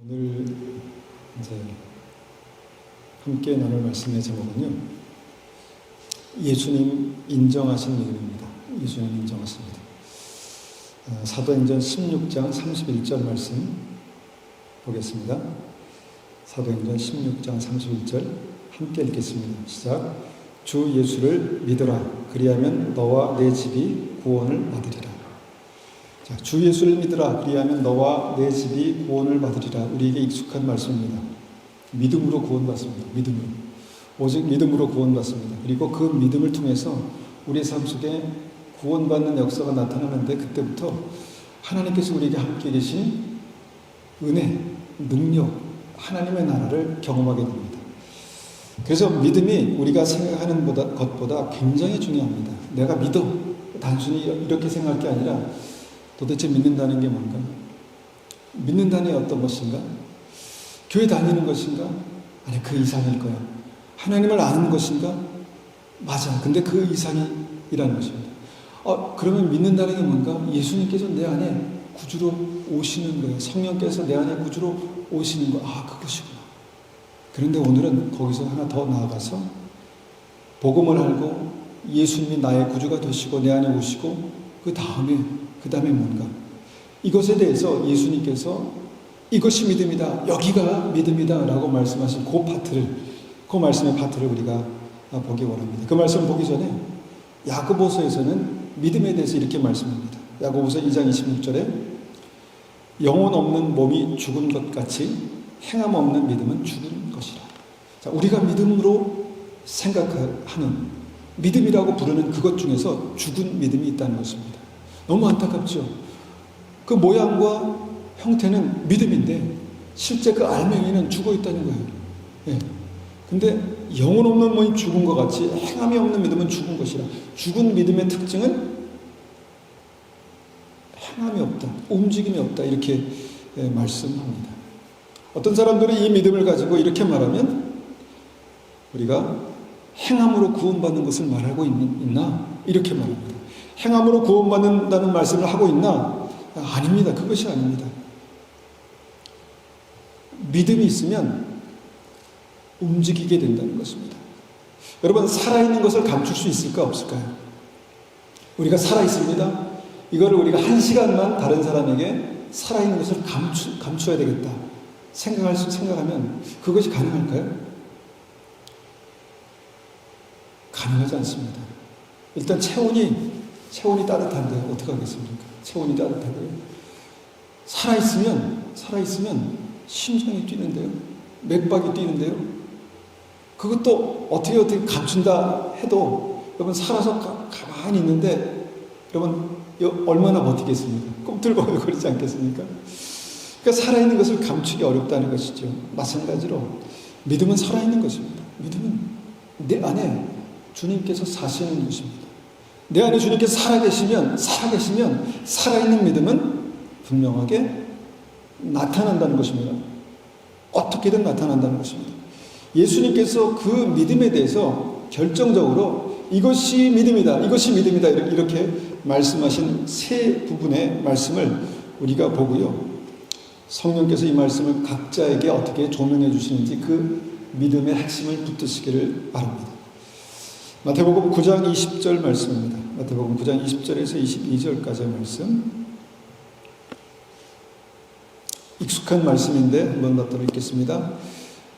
오늘 이제 함께 나눌 말씀의 제목은요, 예수님 인정하신 믿음입니다. 예수님 인정하십니다. 사도행전 16장 31절 말씀 보겠습니다. 사도행전 16장 31절 함께 읽겠습니다. 시작. 주 예수를 믿으라. 그리하면 너와 내 집이 구원을 받으리라. 자, 주 예수를 믿으라. 그리하면 너와 내 집이 구원을 받으리라. 우리에게 익숙한 말씀입니다. 믿음으로 구원받습니다. 믿음으로. 오직 믿음으로 구원받습니다. 그리고 그 믿음을 통해서 우리의 삶 속에 구원받는 역사가 나타나는데, 그때부터 하나님께서 우리에게 함께 계신 은혜, 능력, 하나님의 나라를 경험하게 됩니다. 그래서 믿음이 우리가 생각하는 것보다 굉장히 중요합니다. 내가 믿어. 단순히 이렇게 생각할 게 아니라 도대체 믿는다는 게 뭔가? 믿는다는 게 어떤 것인가? 교회 다니는 것인가? 아니, 그 이상일 거야. 하나님을 아는 것인가? 맞아. 근데 그 이상이라는 것입니다. 그러면 믿는다는 게 뭔가? 예수님께서 내 안에 구주로 오시는 거예요. 성령께서 내 안에 구주로 오시는 거. 그것이구나. 그런데 오늘은 거기서 하나 더 나아가서 복음을 알고 예수님이 나의 구주가 되시고 내 안에 오시고 그 다음에 뭔가? 이것에 대해서 예수님께서 이것이 믿음이다, 여기가 믿음이다 라고 말씀하신 그 말씀의 파트를 우리가 보기 원합니다. 그 말씀을 보기 전에 야고보서에서는 믿음에 대해서 이렇게 말씀합니다. 야고보서 2장 26절에 영혼 없는 몸이 죽은 것 같이 행함 없는 믿음은 죽은 것이라. 자, 우리가 믿음으로 생각하는, 믿음이라고 부르는 그것 중에서 죽은 믿음이 있다는 것입니다. 너무 안타깝죠. 그 모양과 형태는 믿음인데 실제 그 알맹이는 죽어 있다는 거예요. 예. 근데 영혼 없는 몸이 죽은 것 같이 행함이 없는 믿음은 죽은 것이라. 죽은 믿음의 특징은 행함이 없다, 움직임이 없다, 이렇게 말씀합니다. 어떤 사람들은 이 믿음을 가지고 이렇게 말하면 우리가 행함으로 구원받는 것을 말하고 있나? 이렇게 말합니다. 행함으로 구원받는다는 말씀을 하고 있나? 아닙니다. 그것이 아닙니다. 믿음이 있으면 움직이게 된다는 것입니다. 여러분, 살아있는 것을 감출 수 있을까 없을까요? 우리가 살아있습니다. 이거를 우리가 한 시간만 다른 사람에게 살아있는 것을 감춰야 되겠다 생각하면 그것이 가능할까요? 가능하지 않습니다. 일단 체온이 따뜻한데 어떻게 하겠습니까? 체온이 따뜻한데요. 살아있으면 심장이 뛰는데요. 맥박이 뛰는데요. 그것도 어떻게 감춘다 해도 여러분, 살아서 가만히 있는데 여러분 얼마나 버티겠습니까? 꿈틀거리지 않겠습니까? 그러니까 살아있는 것을 감추기 어렵다는 것이죠. 마찬가지로 믿음은 살아있는 것입니다. 믿음은 내 안에 주님께서 사시는 것입니다. 내 안에 주님께서 살아계시면 살아있는 믿음은 분명하게 나타난다는 것입니다. 어떻게든 나타난다는 것입니다. 예수님께서 그 믿음에 대해서 결정적으로 이것이 믿음이다 이렇게 말씀하신 세 부분의 말씀을 우리가 보고요, 성령께서 이 말씀을 각자에게 어떻게 조명해 주시는지 그 믿음의 핵심을 붙드시기를 바랍니다. 마태복음 9장 20절 말씀입니다. 마태복음 9장 20절에서 22절까지의 말씀, 익숙한 말씀인데 한번 더 읽겠습니다.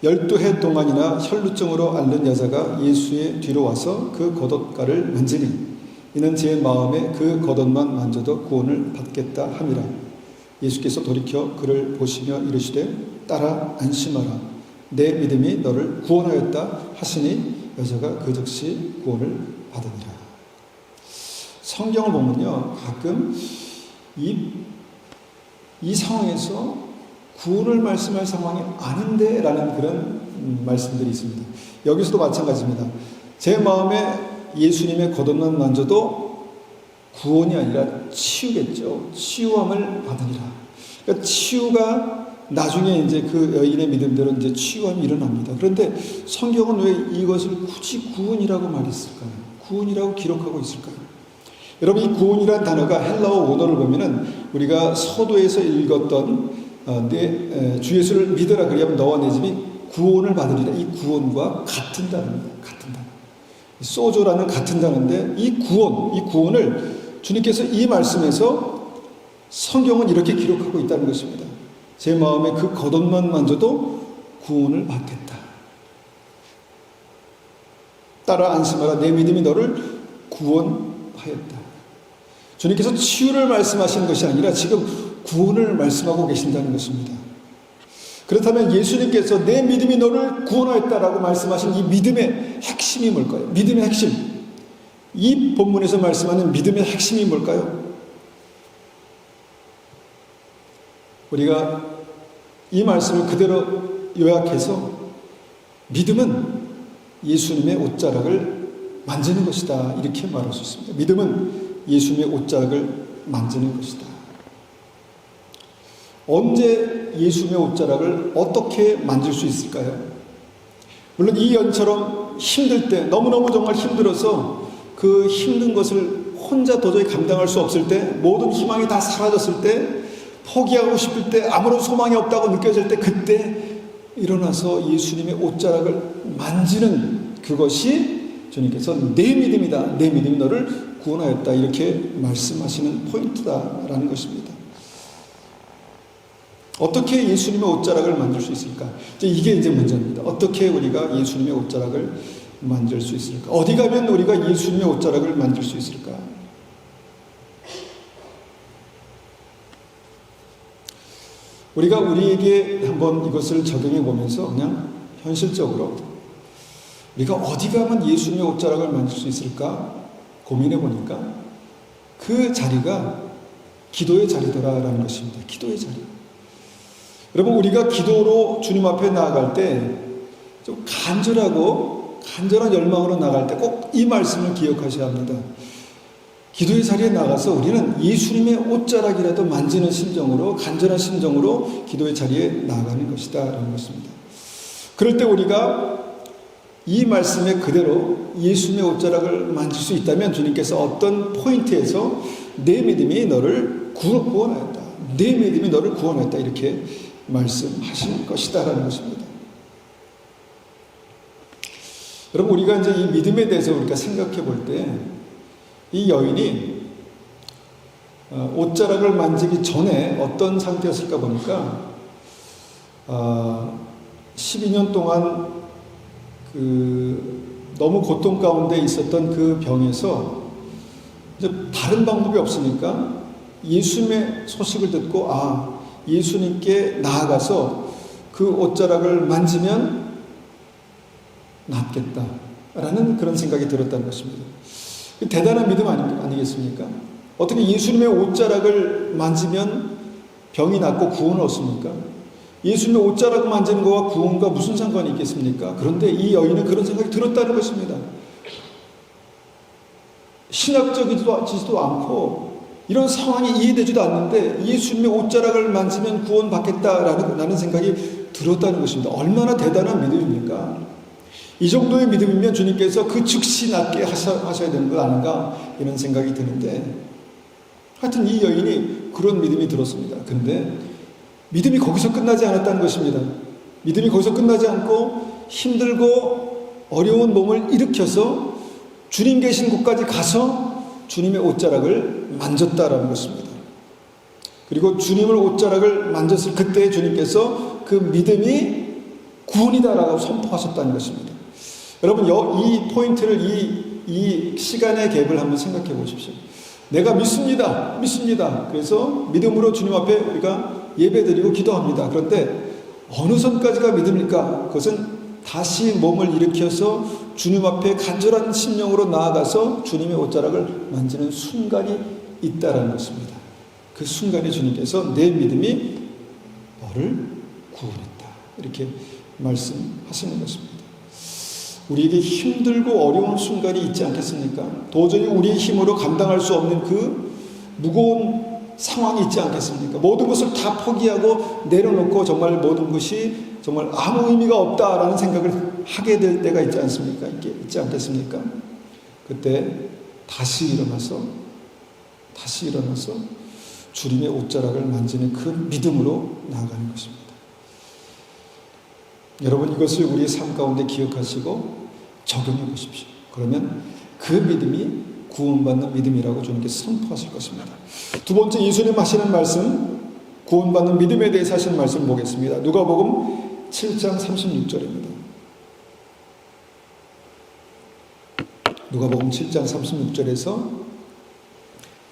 12해 동안이나 혈루증으로 앓는 여자가 예수의 뒤로 와서 그 겉옷가를 만지니 이는 제 마음에 그 겉옷만 만져도 구원을 받겠다 함이라. 예수께서 돌이켜 그를 보시며 이르시되 따라 안심하라. 내 믿음이 너를 구원하였다 하시니 여자가 그 즉시 구원을 받으니라. 성경을 보면요, 가끔 이 상황에서 구원을 말씀할 상황이 아닌데 라는 그런 말씀들이 있습니다. 여기서도 마찬가지입니다. 제 마음에 예수님의 겉옷만 만져도 구원이 아니라 치유겠죠. 치유함을 받으리라. 그러니까 치유가 나중에 이제 그 여인의 믿음대로 이제 치유함이 일어납니다. 그런데 성경은 왜 이것을 굳이 구원이라고 말했을까요? 구원이라고 기록하고 있을까요? 여러분, 이 구원이라는 단어가 헬라어 원어를 보면은 우리가 서두에서 읽었던 주 예수를 믿으라 그리하면 너와 내 집이 구원을 받으리라. 이 구원과 같은 단어입니다. 같은 단어. 소조라는 같은 단어인데 이 구원을 주님께서 이 말씀에서 성경은 이렇게 기록하고 있다는 것입니다. 제 마음에 그 겉옷만 만져도 구원을 받겠다. 따라 안심하라. 내 믿음이 너를 구원하였다. 주님께서 치유를 말씀하시는 것이 아니라 지금 구원을 말씀하고 계신다는 것입니다. 그렇다면 예수님께서 내 믿음이 너를 구원하였다라고 말씀하신 이 믿음의 핵심이 뭘까요? 믿음의 핵심. 이 본문에서 말씀하는 믿음의 핵심이 뭘까요? 우리가 이 말씀을 그대로 요약해서 믿음은 예수님의 옷자락을 만지는 것이다. 이렇게 말할 수 있습니다. 믿음은 예수님의 옷자락을 만지는 것이다. 언제 예수님의 옷자락을 어떻게 만질 수 있을까요? 물론 이 연처럼 힘들 때, 너무너무 정말 힘들어서 그 힘든 것을 혼자 도저히 감당할 수 없을 때, 모든 희망이 다 사라졌을 때, 포기하고 싶을 때, 아무런 소망이 없다고 느껴질 때, 그때 일어나서 예수님의 옷자락을 만지는 그것이 주님께서 내 믿음이다. 내 믿음이 너를 구원하였다. 이렇게 말씀하시는 포인트다라는 것입니다. 어떻게 예수님의 옷자락을 만질 수 있을까? 이게 이제 문제입니다. 어떻게 우리가 예수님의 옷자락을 만질 수 있을까? 어디 가면 우리가 예수님의 옷자락을 만질 수 있을까? 우리가 우리에게 한번 이것을 적용해 보면서 그냥 현실적으로 우리가 어디 가면 예수님의 옷자락을 만질 수 있을까 고민해 보니까 그 자리가 기도의 자리더라라는 것입니다. 기도의 자리. 여러분, 우리가 기도로 주님 앞에 나아갈 때 좀 간절한 열망으로 나갈 때 꼭 이 말씀을 기억하셔야 합니다. 기도의 자리에 나가서 우리는 예수님의 옷자락이라도 만지는 심정으로, 간절한 심정으로 기도의 자리에 나아가는 것이다 라는 것입니다. 그럴 때 우리가 이 말씀에 그대로 예수님의 옷자락을 만질 수 있다면 주님께서 어떤 포인트에서 내 믿음이 너를 구원하였다. 내 믿음이 너를 구원하였다. 이렇게 말씀하실 것이다 라는 것입니다. 여러분, 우리가 이제 이 믿음에 대해서 우리가 생각해 볼 때 이 여인이 옷자락을 만지기 전에 어떤 상태였을까 보니까 12년 동안 너무 고통 가운데 있었던 그 병에서 이제 다른 방법이 없으니까 예수님의 소식을 듣고 예수님께 나아가서 그 옷자락을 만지면 낫겠다라는 그런 생각이 들었다는 것입니다. 대단한 믿음 아니겠습니까? 어떻게 예수님의 옷자락을 만지면 병이 낫고 구원을 얻습니까? 예수님의 옷자락을 만지는 것과 구원과 무슨 상관이 있겠습니까? 그런데 이 여인은 그런 생각이 들었다는 것입니다. 신학적이지도 않고 이런 상황이 이해되지도 않는데 예수님의 옷자락을 만지면 구원받겠다라는 생각이 들었다는 것입니다. 얼마나 대단한 믿음입니까? 이 정도의 믿음이면 주님께서 그 즉시 낫게 하셔야 되는 것 아닌가 이런 생각이 드는데, 하여튼 이 여인이 그런 믿음이 들었습니다. 그런데 믿음이 거기서 끝나지 않았다는 것입니다. 믿음이 거기서 끝나지 않고 힘들고 어려운 몸을 일으켜서 주님 계신 곳까지 가서 주님의 옷자락을 만졌다라는 것입니다. 그리고 주님의 옷자락을 만졌을 그때 주님께서 그 믿음이 구원이다라고 선포하셨다는 것입니다. 여러분, 이 포인트를, 이 시간의 갭을 한번 생각해 보십시오. 내가 믿습니다. 그래서 믿음으로 주님 앞에 우리가 예배드리고 기도합니다. 그런데 어느 선까지가 믿음일까? 그것은 다시 몸을 일으켜서 주님 앞에 간절한 심령으로 나아가서 주님의 옷자락을 만지는 순간이 있다라는 것입니다. 그 순간에 주님께서 내 믿음이 너를 구원했다. 이렇게 말씀하시는 것입니다. 우리에게 힘들고 어려운 순간이 있지 않겠습니까? 도저히 우리의 힘으로 감당할 수 없는 그 무거운 상황이 있지 않겠습니까? 모든 것을 다 포기하고 내려놓고 정말 모든 것이 정말 아무 의미가 없다라는 생각을 하게 될 때가 있지 않습니까? 있지 않겠습니까? 그때 다시 일어나서 주님의 옷자락을 만지는 그 믿음으로 나아가는 것입니다. 여러분, 이것을 우리의 삶 가운데 기억하시고 적용해 보십시오. 그러면 그 믿음이 구원받는 믿음이라고 주님께서 선포하실 것입니다. 두 번째, 예수님 하시는 말씀, 구원받는 믿음에 대해서 하시는 말씀 보겠습니다. 누가복음 7장 36절입니다. 누가복음 7장 36절에서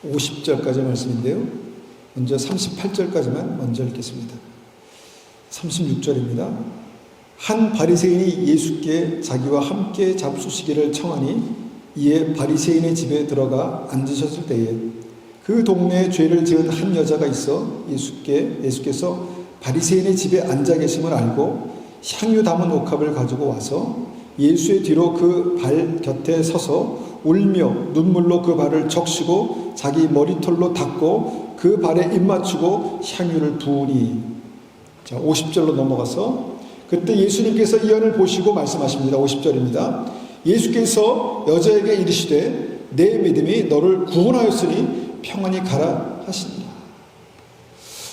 50절까지 말씀인데요. 먼저 38절까지만 먼저 읽겠습니다. 36절입니다. 한 바리새인이 예수께 자기와 함께 잡수시기를 청하니 이에 바리새인의 집에 들어가 앉으셨을 때에 그 동네에 죄를 지은 한 여자가 있어 예수께서 바리새인의 집에 앉아 계심을 알고 향유 담은 옥합을 가지고 와서 예수의 뒤로 그 발 곁에 서서 울며 눈물로 그 발을 적시고 자기 머리털로 닦고 그 발에 입 맞추고 향유를 부으니. 자, 50절로 넘어가서 그때 예수님께서 이 언을 보시고 말씀하십니다. 50절입니다. 예수께서 여자에게 이르시되 내 믿음이 너를 구원하였으니 평안히 가라 하시니라.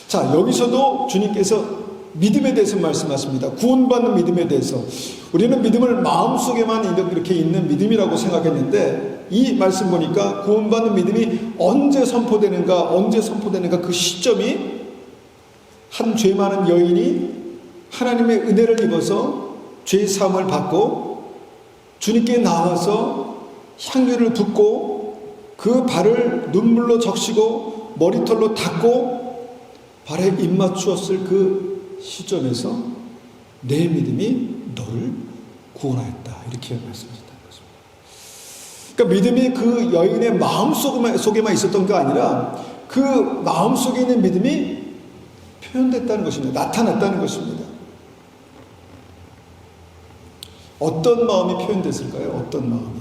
자, 여기서도 주님께서 믿음에 대해서 말씀하십니다. 구원받는 믿음에 대해서. 우리는 믿음을 마음속에만 이렇게 있는 믿음이라고 생각했는데 이 말씀 보니까 구원받는 믿음이 언제 선포되는가 그 시점이 한 죄 많은 여인이 하나님의 은혜를 입어서 죄 사함을 받고 주님께 나와서 향유를 붓고 그 발을 눈물로 적시고 머리털로 닦고 발에 입 맞추었을 그 시점에서 내 믿음이 너를 구원하였다, 이렇게 말씀하셨다는 것입니다. 그러니까 믿음이 그 여인의 마음속에만 있었던 게 아니라 그 마음속에 있는 믿음이 표현됐다는 것입니다. 나타났다는 것입니다. 어떤 마음이 표현됐을까요? 어떤 마음이?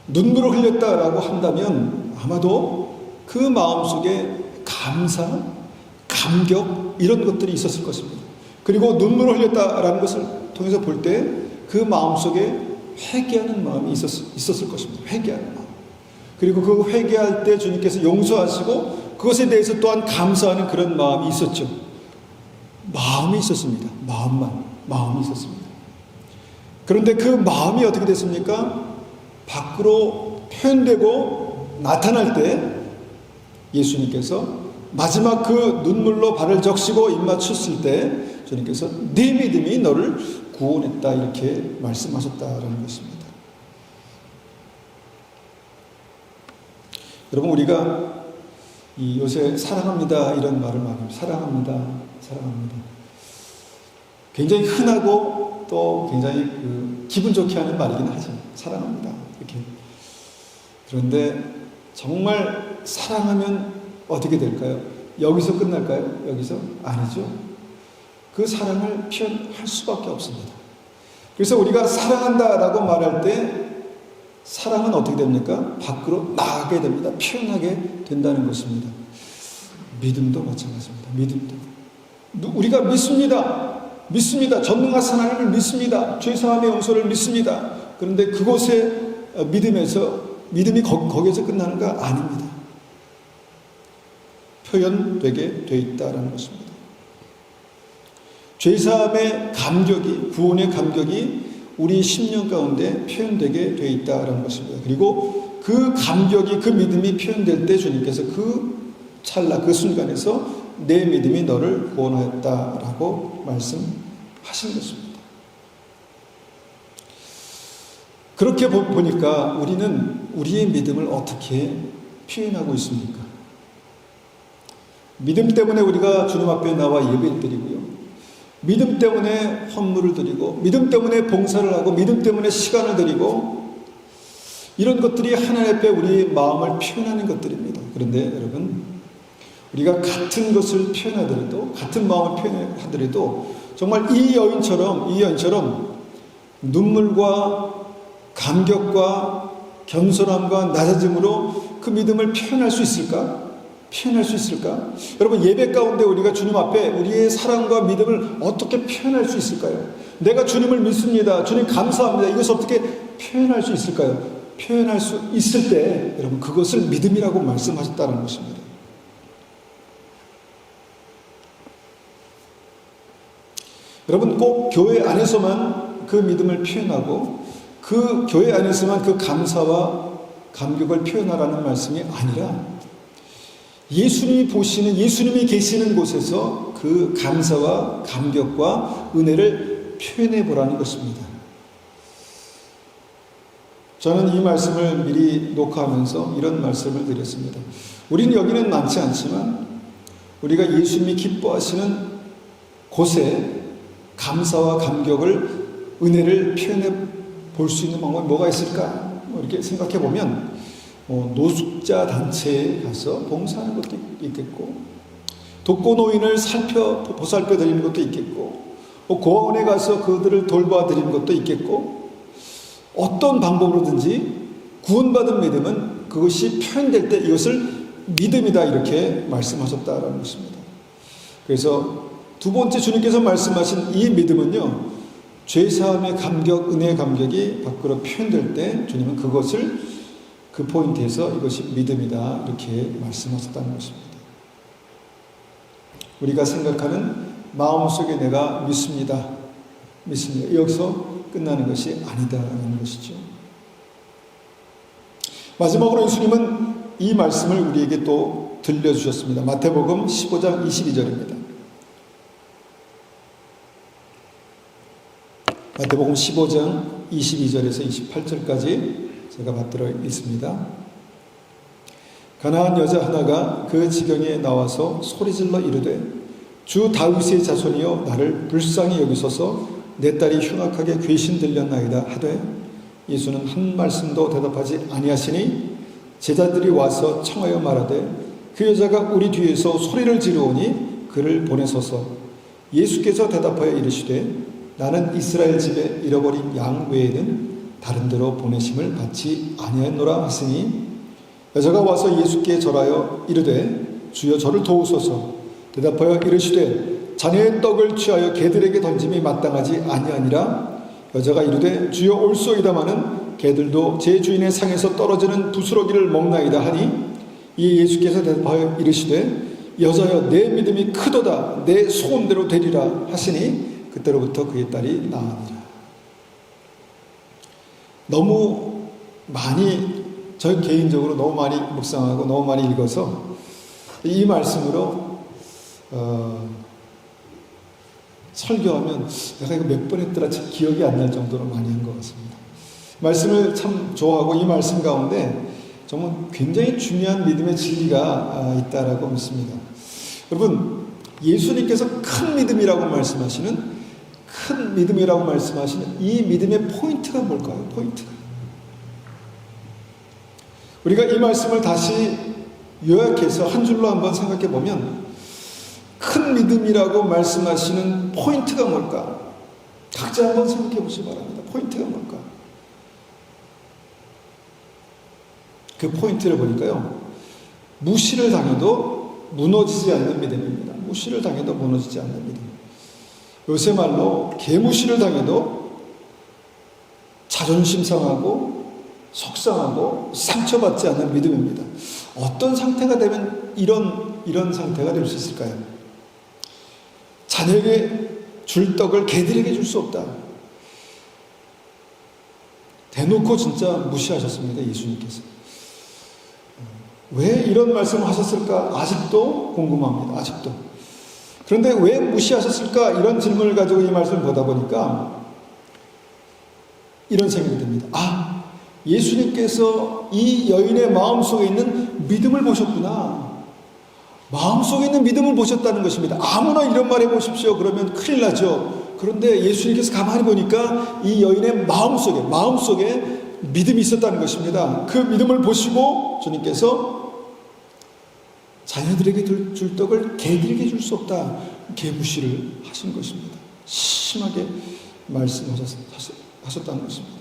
눈물을 흘렸다라고 한다면 아마도 그 마음속에 감사, 감격 이런 것들이 있었을 것입니다. 그리고 눈물을 흘렸다라는 것을 통해서 볼 때 그 마음속에 회개하는 마음이 있었을 것입니다. 회개하는 마음. 그리고 그 회개할 때 주님께서 용서하시고 그것에 대해서 또한 감사하는 그런 마음이 있었죠. 마음이 있었습니다. 마음이 있었습니다. 그런데 그 마음이 어떻게 됐습니까? 밖으로 표현되고 나타날 때 예수님께서 마지막 그 눈물로 발을 적시고 입 맞췄을 때 주님께서 네 믿음이 너를 구원했다, 이렇게 말씀하셨다라는 것입니다. 여러분, 우리가 요새 사랑합니다 이런 말을 많이 합니다. 사랑합니다. 굉장히 흔하고 또 굉장히 기분 좋게 하는 말이긴 하죠. 사랑합니다 이렇게. 그런데 정말 사랑하면 어떻게 될까요? 여기서 끝날까요? 여기서? 아니죠. 그 사랑을 표현할 수밖에 없습니다. 그래서 우리가 사랑한다라고 말할 때 사랑은 어떻게 됩니까? 밖으로 나가게 됩니다. 표현하게 된다는 것입니다. 믿음도 마찬가지입니다. 믿음도. 우리가 믿습니다. 전능하신 하나님을 믿습니다. 죄사함의 용서를 믿습니다. 그런데 그곳에 믿음이 거기에서 끝나는 거 아닙니다. 표현되게 돼 있다는 것입니다. 죄사함의 감격이, 구원의 감격이 우리 심령 가운데 표현되게 돼 있다는 것입니다. 그리고 그 감격이, 그 믿음이 표현될 때 주님께서 그 찰나, 그 순간에서 내 믿음이 너를 구원하였다라고 말씀하신 것입니다. 그렇게 보니까 우리는 우리의 믿음을 어떻게 표현하고 있습니까? 믿음 때문에 우리가 주님 앞에 나와 예배를 드리고요. 믿음 때문에 헌물을 드리고, 믿음 때문에 봉사를 하고, 믿음 때문에 시간을 드리고, 이런 것들이 하나님 앞에 우리의 마음을 표현하는 것들입니다. 그런데 여러분, 우리가 같은 것을 표현하더라도, 같은 마음을 표현하더라도 정말 이 여인처럼 눈물과 감격과 겸손함과 낮아짐으로 그 믿음을 표현할 수 있을까? 여러분, 예배 가운데 우리가 주님 앞에 우리의 사랑과 믿음을 어떻게 표현할 수 있을까요? 내가 주님을 믿습니다. 주님 감사합니다. 이것을 어떻게 표현할 수 있을까요? 표현할 수 있을 때 여러분, 그것을 믿음이라고 말씀하셨다는 것입니다. 여러분, 꼭 교회 안에서만 그 믿음을 표현하고 그 교회 안에서만 그 감사와 감격을 표현하라는 말씀이 아니라 예수님이 보시는, 예수님이 계시는 곳에서 그 감사와 감격과 은혜를 표현해 보라는 것입니다. 저는 이 말씀을 미리 녹화하면서 이런 말씀을 드렸습니다. 우리는 여기는 많지 않지만 우리가 예수님이 기뻐하시는 곳에 감사와 감격을, 은혜를 표현해 볼 수 있는 방법이 뭐가 있을까? 이렇게 생각해 보면 노숙자 단체에 가서 봉사하는 것도 있겠고, 독거노인을 보살펴 드리는 것도 있겠고, 고아원에 가서 그들을 돌봐 드리는 것도 있겠고, 어떤 방법으로든지 구원받은 믿음은 그것이 표현될 때 이것을 믿음이다, 이렇게 말씀하셨다라는 것입니다. 그래서 두 번째 주님께서 말씀하신 이 믿음은요, 죄사함의 감격, 은혜의 감격이 밖으로 표현될 때 주님은 그것을, 그 포인트에서 이것이 믿음이다, 이렇게 말씀하셨다는 것입니다. 우리가 생각하는 마음속에 내가 믿습니다, 여기서 끝나는 것이 아니다라는 것이죠. 마지막으로 예수님은 이 말씀을 우리에게 또 들려주셨습니다. 마태복음 15장 22절입니다. 마태복음 15장 22절에서 28절까지 제가 받들어 있습니다. 가나안 여자 하나가 그 지경에 나와서 소리질러 이르되 주 다윗의 자손이여 나를 불쌍히 여기소서 내 딸이 흉악하게 귀신 들렸나이다 하되 예수는 한 말씀도 대답하지 아니하시니 제자들이 와서 청하여 말하되 그 여자가 우리 뒤에서 소리를 지르오니 그를 보내소서. 예수께서 대답하여 이르시되 나는 이스라엘 집에 잃어버린 양 외에는 다른 데로 보내심을 받지 아니하였노라 하시니 여자가 와서 예수께 절하여 이르되 주여 저를 도우소서. 대답하여 이르시되 자네의 떡을 취하여 개들에게 던짐이 마땅하지 아니하니라. 여자가 이르되 주여 올소이다마는 개들도 제 주인의 상에서 떨어지는 부스러기를 먹나이다 하니 이 예수께서 대답하여 이르시되 여자여 내 믿음이 크도다 내 소원대로 되리라 하시니 그때로부터 그의 딸이 나으니라. 너무 많이, 저 개인적으로 너무 많이 묵상하고 너무 많이 읽어서 이 말씀으로 설교하면 내가 이거 몇 번 했더라 기억이 안 날 정도로 많이 한 것 같습니다. 말씀을 참 좋아하고 이 말씀 가운데 정말 굉장히 중요한 믿음의 진리가 있다라고 믿습니다. 여러분, 예수님께서 큰 믿음이라고 말씀하시는 이 믿음의 포인트가 뭘까요? 포인트가. 우리가 이 말씀을 다시 요약해서 한 줄로 한번 생각해 보면 큰 믿음이라고 말씀하시는 포인트가 뭘까? 각자 한번 생각해 보시기 바랍니다. 포인트가 뭘까? 그 포인트를 보니까요, 무시를 당해도 무너지지 않는 믿음입니다. 무시를 당해도 무너지지 않는 믿음. 요새 말로 개무시를 당해도 자존심 상하고 속상하고 상처받지 않는 믿음입니다. 어떤 상태가 되면 이런 상태가 될 수 있을까요? 자녀에게 줄 떡을 개들에게 줄 수 없다. 대놓고 진짜 무시하셨습니다, 예수님께서. 왜 이런 말씀을 하셨을까? 아직도 궁금합니다. 아직도. 그런데 왜 무시하셨을까? 이런 질문을 가지고 이 말씀을 보다 보니까 이런 생각이 듭니다. 아, 예수님께서 이 여인의 마음속에 있는 믿음을 보셨구나. 마음속에 있는 믿음을 보셨다는 것입니다. 아무나 이런 말 해보십시오. 그러면 큰일 나죠. 그런데 예수님께서 가만히 보니까 이 여인의 마음속에 믿음이 있었다는 것입니다. 그 믿음을 보시고 주님께서 자녀들에게 줄 떡을 개들에게 줄 수 없다. 개무시를 하신 것입니다. 심하게 말씀하셨다는 것입니다.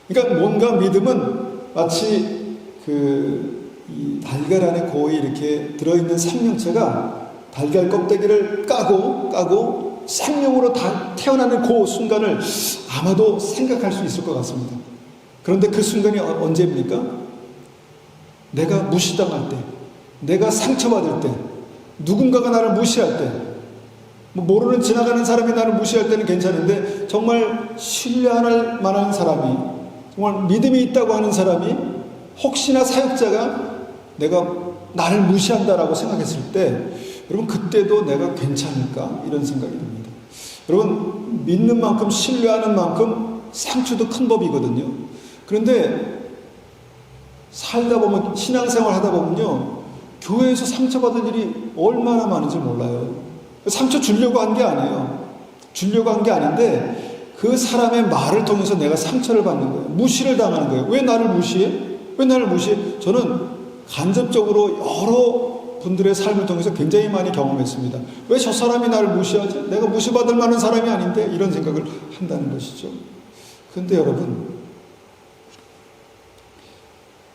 그러니까 뭔가 믿음은 마치 이 달걀 안에 거의 이렇게 들어있는 생명체가 달걀 껍데기를 까고 생명으로 다 태어나는 그 순간을 아마도 생각할 수 있을 것 같습니다. 그런데 그 순간이 언제입니까? 내가 무시당할 때, 내가 상처받을 때, 누군가가 나를 무시할 때, 뭐 모르는 지나가는 사람이 나를 무시할 때는 괜찮은데 정말 신뢰할 만한 사람이, 정말 믿음이 있다고 하는 사람이, 혹시나 사역자가 내가 나를 무시한다라고 생각했을 때 여러분 그때도 내가 괜찮을까 이런 생각이 듭니다. 여러분 믿는 만큼 신뢰하는 만큼 상처도 큰 법이거든요. 그런데 살다 보면, 신앙생활 하다 보면요, 교회에서 상처받은 일이 얼마나 많은지 몰라요. 상처 주려고 한 게 아니에요. 주려고 한 게 아닌데 그 사람의 말을 통해서 내가 상처를 받는 거예요. 무시를 당하는 거예요. 왜 나를 무시해? 왜 나를 무시해? 저는 간접적으로 여러 분들의 삶을 통해서 굉장히 많이 경험했습니다. 왜 저 사람이 나를 무시하지? 내가 무시받을 만한 사람이 아닌데, 이런 생각을 한다는 것이죠. 그런데 여러분,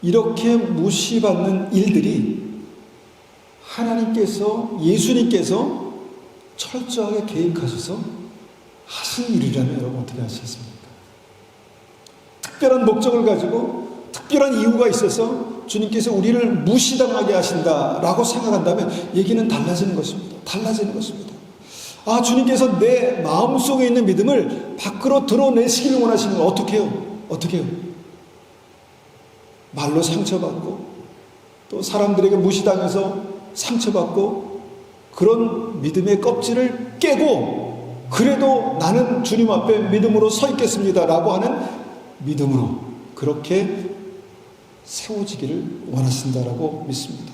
이렇게 무시받는 일들이 하나님께서, 예수님께서 철저하게 계획하셔서 하신 일이라면 여러분 어떻게 하시겠습니까? 특별한 목적을 가지고 특별한 이유가 있어서 주님께서 우리를 무시당하게 하신다라고 생각한다면 얘기는 달라지는 것입니다. 달라지는 것입니다. 아, 주님께서 내 마음속에 있는 믿음을 밖으로 드러내시기를 원하시는 건 어떻게 해요? 어떻게 해요? 말로 상처받고 또 사람들에게 무시당해서 상처받고 그런 믿음의 껍질을 깨고 그래도 나는 주님 앞에 믿음으로 서 있겠습니다라고 하는 믿음으로 그렇게 세워지기를 원하신다라고 믿습니다.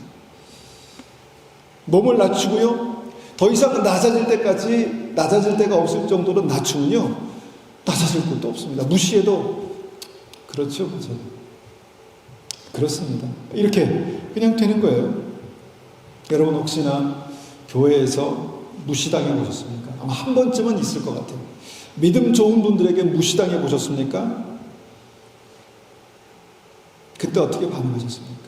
몸을 낮추고요, 더 이상 낮아질 때가 없을 정도로 낮추면요, 낮아질 것도 없습니다. 무시해도 그렇죠, 그렇죠. 그렇습니다. 이렇게 그냥 되는 거예요. 여러분 혹시나 교회에서 무시당해 보셨습니까? 아마 한 번쯤은 있을 것 같아요. 믿음 좋은 분들에게 무시당해 보셨습니까? 그때 어떻게 반응하셨습니까?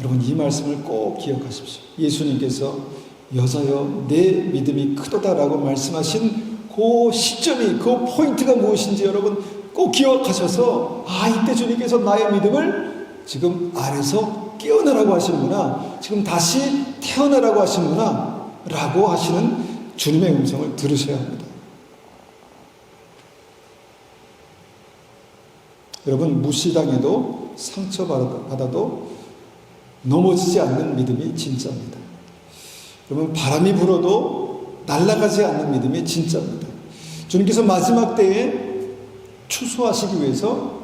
여러분 이 말씀을 꼭 기억하십시오. 예수님께서 여자여 내 믿음이 크도다라고 말씀하신 그 시점이, 그 포인트가 무엇인지 여러분 꼭 기억하셔서, 아, 이때 주님께서 나의 믿음을 지금 아래서 깨어나라고 하시는구나, 지금 다시 태어나라고 하시는구나 라고 하시는 주님의 음성을 들으셔야 합니다. 여러분 무시당해도 상처받아도 넘어지지 않는 믿음이 진짜입니다. 여러분 바람이 불어도 날아가지 않는 믿음이 진짜입니다. 주님께서 마지막 때에 추수하시기 위해서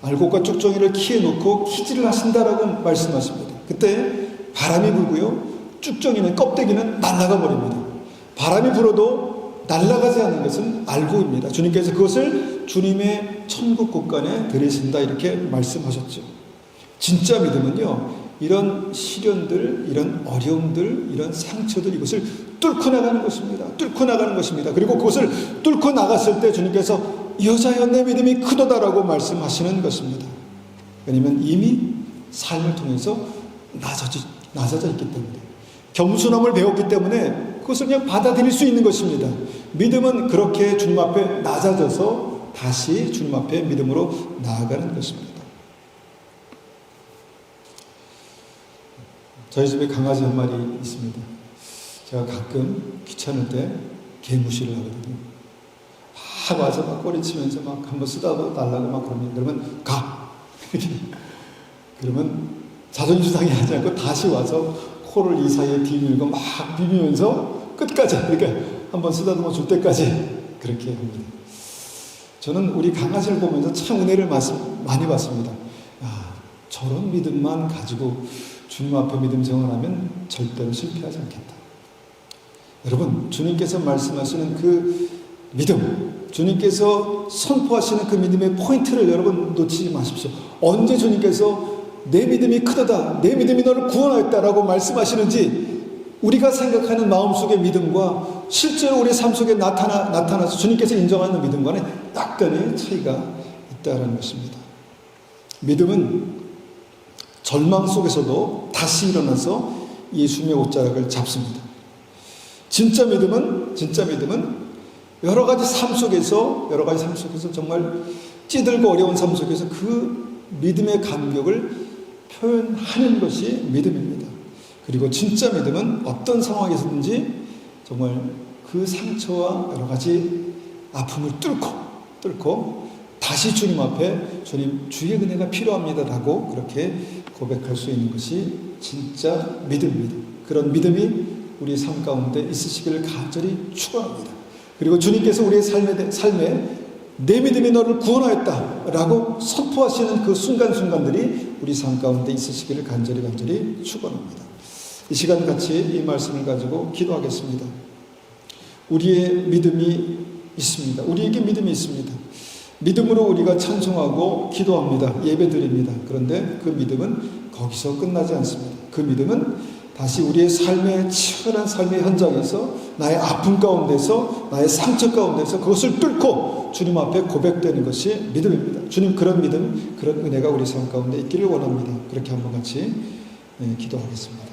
알곡과 쭉정이를 키에 놓고 키질을 하신다라고 말씀하십니다. 그때 바람이 불고요, 쭉정이는, 껍데기는 날아가 버립니다. 바람이 불어도 날아가지 않는 것은 알곡입니다. 주님께서 그것을 주님의 천국 곳간에 들이신다 이렇게 말씀하셨죠. 진짜 믿음은요, 이런 시련들, 이런 어려움들, 이런 상처들, 이것을 뚫고 나가는 것입니다. 뚫고 나가는 것입니다. 그리고 그것을 뚫고 나갔을 때 주님께서 여자여 내 믿음이 크도다라고 말씀하시는 것입니다. 왜냐하면 이미 삶을 통해서 낮아져 있기 때문에, 겸손함을 배웠기 때문에 그것을 그냥 받아들일 수 있는 것입니다. 믿음은 그렇게 주님 앞에 낮아져서 다시 주님 앞에 믿음으로 나아가는 것입니다. 저희 집에 강아지 한 마리 있습니다. 제가 가끔 귀찮을 때 개무시를 하거든요. 막 와서 막 꼬리치면서 막 한번 쓰다달라고 막 그러면 가! 그러면 자존심 상해 하지 않고 다시 와서 코를 이 사이에 뒤밀고 막 비비면서 끝까지, 그러니까 한번 쓰다듬어 줄 때까지 그렇게 합니다. 저는 우리 강아지를 보면서 참 은혜를 많이 받습니다. 아, 저런 믿음만 가지고 주님 앞에 믿음 생활하면 절대로 실패하지 않겠다. 여러분 주님께서 말씀하시는 그 믿음, 주님께서 선포하시는 그 믿음의 포인트를 여러분 놓치지 마십시오. 언제 주님께서 내 믿음이 크도다, 내 믿음이 너를 구원하였다라고 말씀하시는지 우리가 생각하는 마음속의 믿음과 실제로 우리 삶 속에 나타나서 주님께서 인정하는 믿음과는 약간의 차이가 있다는 것입니다. 믿음은 절망 속에서도 다시 일어나서 예수님의 옷자락을 잡습니다. 진짜 믿음은 여러 가지 삶 속에서 정말 찌들고 어려운 삶 속에서 그 믿음의 감격을 표현하는 것이 믿음입니다. 그리고 진짜 믿음은 어떤 상황에서든지 정말 그 상처와 여러 가지 아픔을 뚫고 다시 주님 앞에 주님 주의 은혜가 필요합니다라고 그렇게 고백할 수 있는 것이 진짜 믿음입니다. 그런 믿음이 우리 삶 가운데 있으시기를 간절히 축원합니다. 그리고 주님께서 우리의 삶에 내 믿음이 너를 구원하였다라고 선포하시는 그 순간순간들이 우리 삶 가운데 있으시기를 간절히 축원합니다. 이 시간 같이 이 말씀을 가지고 기도하겠습니다. 우리의 믿음이 있습니다. 우리에게 믿음이 있습니다. 믿음으로 우리가 찬송하고 기도합니다. 예배드립니다. 그런데 그 믿음은 거기서 끝나지 않습니다. 그 믿음은 다시 우리의 삶의 치열한 삶의 현장에서 나의 아픔 가운데서 나의 상처 가운데서 그것을 뚫고 주님 앞에 고백되는 것이 믿음입니다. 주님 그런 믿음, 그런 은혜가 우리 삶 가운데 있기를 원합니다. 그렇게 한번 같이 기도하겠습니다.